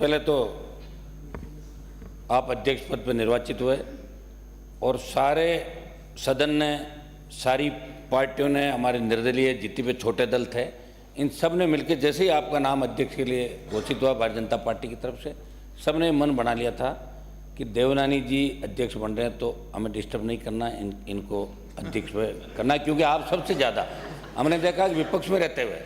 पहले तो आप अध्यक्ष पद पर निर्वाचित हुए और सारे सदन ने, सारी पार्टियों ने, हमारे निर्दलीय जितने भी छोटे दल थे, इन सब ने मिलकर जैसे ही आपका नाम अध्यक्ष के लिए घोषित हुआ भारतीय जनता पार्टी की तरफ से, सब ने मन बना लिया था कि देवनानी जी अध्यक्ष बन रहे हैं तो हमें डिस्टर्ब नहीं करना, इनको अध्यक्ष करना, क्योंकि आप सबसे ज़्यादा, हमने देखा कि विपक्ष में रहते हुए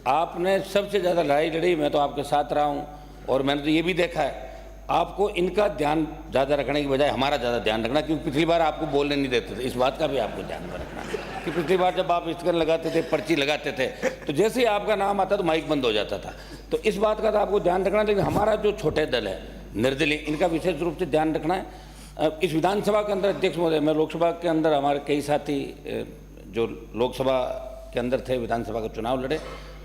आपने सबसे ज़्यादा लड़ाई लड़ी। मैं तो आपके साथ रहा हूँ और मैंने तो ये भी देखा है आपको इनका ध्यान ज़्यादा रखने की बजाय हमारा ज़्यादा ध्यान रखना, क्योंकि पिछली बार आपको बोलने नहीं देते थे। इस बात का भी आपको ध्यान में रखना कि पिछली बार जब आप स्टिकर लगाते थे, पर्ची लगाते थे, तो जैसे ही आपका नाम आता तो माइक बंद हो जाता था। तो इस बात का तो आपको ध्यान रखना, लेकिन हमारा जो छोटे दल है निर्दलीय, इनका विशेष रूप से ध्यान रखना है। इस विधानसभा के अंदर अध्यक्ष महोदय, मैं लोकसभा के अंदर हमारे कई साथी जो लोकसभा के अंदर थे, विधानसभा का चुनाव लड़े,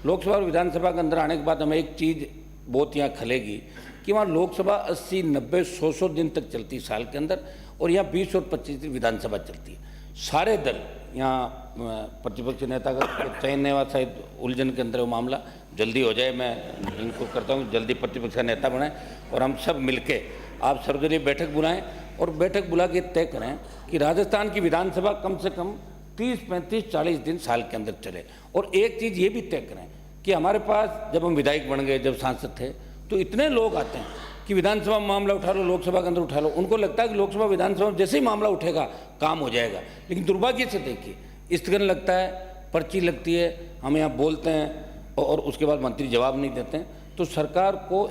लोकसभा और विधानसभा के अंदर आने के बाद हमें एक चीज़ बहुत यहाँ खलेगी कि वहाँ लोकसभा 80, 90, 100 दिन तक चलती है साल के अंदर, और यहाँ 20 और 25 दिन विधानसभा चलती है। सारे दल यहाँ प्रतिपक्ष नेता का चयन नहीं हुआ, शायद उलझन के अंदर वो मामला जल्दी हो जाए। मैं इनको करता हूँ जल्दी प्रतिपक्ष का नेता बनाएं और हम सब मिलके आप सर्वदलीय बैठक बुलाएं और बैठक बुला के तय करें कि राजस्थान की विधानसभा कम से कम 30, 35, 40 दिन साल के अंदर चले। और एक चीज़ ये भी तय करें कि हमारे पास जब हम विधायक बन गए, जब सांसद थे, तो इतने लोग आते हैं कि विधानसभा में मामला उठा लो, लोकसभा के अंदर उठा लो, उनको लगता है कि लोकसभा विधानसभा में जैसे ही मामला उठेगा काम हो जाएगा। लेकिन दुर्भाग्य से देखिए स्थगन लगता है, पर्ची लगती है, हम यहाँ बोलते हैं और उसके बाद मंत्री जवाब नहीं देते हैं। तो सरकार को,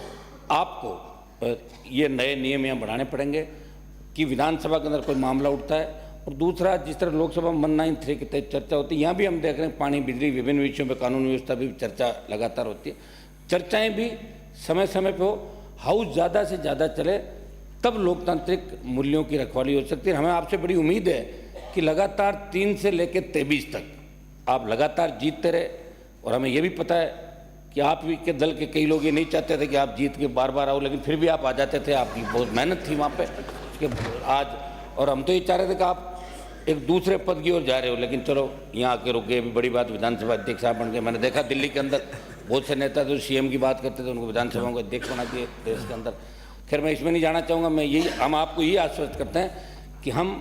आपको ये नए नियम यहाँ बढ़ाने पड़ेंगे कि विधानसभा के अंदर कोई मामला उठता है, और दूसरा जिस तरह लोकसभा 193 के तहत चर्चा होती है, यहाँ भी हम देख रहे हैं पानी, बिजली, विभिन्न विषयों पर कानून व्यवस्था भी चर्चा लगातार होती है। चर्चाएँ भी समय समय पे हो, हाउस ज़्यादा से ज़्यादा चले, तब लोकतांत्रिक मूल्यों की रखवाली हो सकती है। हमें आपसे बड़ी उम्मीद है कि लगातार 3 से लेकर 23 तक आप लगातार जीतते रहे, और हमें यह भी पता है कि आप के दल के कई लोग ये नहीं चाहते थे कि आप जीत के बार बार आओ, लेकिन फिर भी आप आ जाते थे। आपकी बहुत मेहनत थी वहाँ पे आज, और हम तो ये चाह रहे थे कि आप एक दूसरे पद की ओर जा रहे हो, लेकिन चलो यहाँ आके रुके। अभी बड़ी बात विधानसभा अध्यक्ष साहब बन गए। मैंने देखा दिल्ली के अंदर बहुत से नेता जो सीएम की बात करते थे उनको विधानसभा को अध्यक्ष बना दिए देश के अंदर। खैर मैं इसमें नहीं जाना चाहूँगा। मैं यही, हम आपको यही आश्वस्त करते हैं कि हम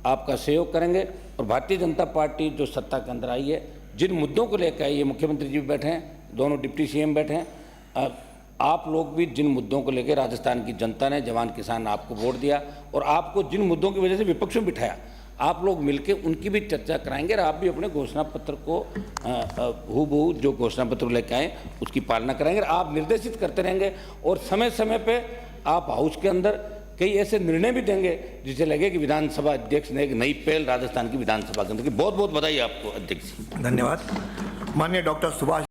आपका सहयोग करेंगे, और भारतीय जनता पार्टी जो सत्ता के अंदर आई है, जिन मुद्दों को लेकर आई है, मुख्यमंत्री जी भी बैठे हैं, दोनों डिप्टी सीएम बैठे हैं, आप लोग भी जिन मुद्दों को लेकर राजस्थान की जनता ने, जवान किसान आपको वोट दिया, और आपको जिन मुद्दों की वजह से विपक्ष में बिठाया, आप लोग मिलके उनकी भी चर्चा कराएंगे, और आप भी अपने घोषणा पत्र को हूबहू जो घोषणा पत्र लेके आए उसकी पालना कराएंगे। आप निर्देशित करते रहेंगे, और समय समय पे आप हाउस के अंदर कई ऐसे निर्णय भी देंगे जिसे लगे कि विधानसभा अध्यक्ष ने एक नई पहल राजस्थान की विधानसभा के अंदर की। बहुत बहुत बधाई आपको अध्यक्ष। धन्यवाद। माननीय डॉक्टर सुभाष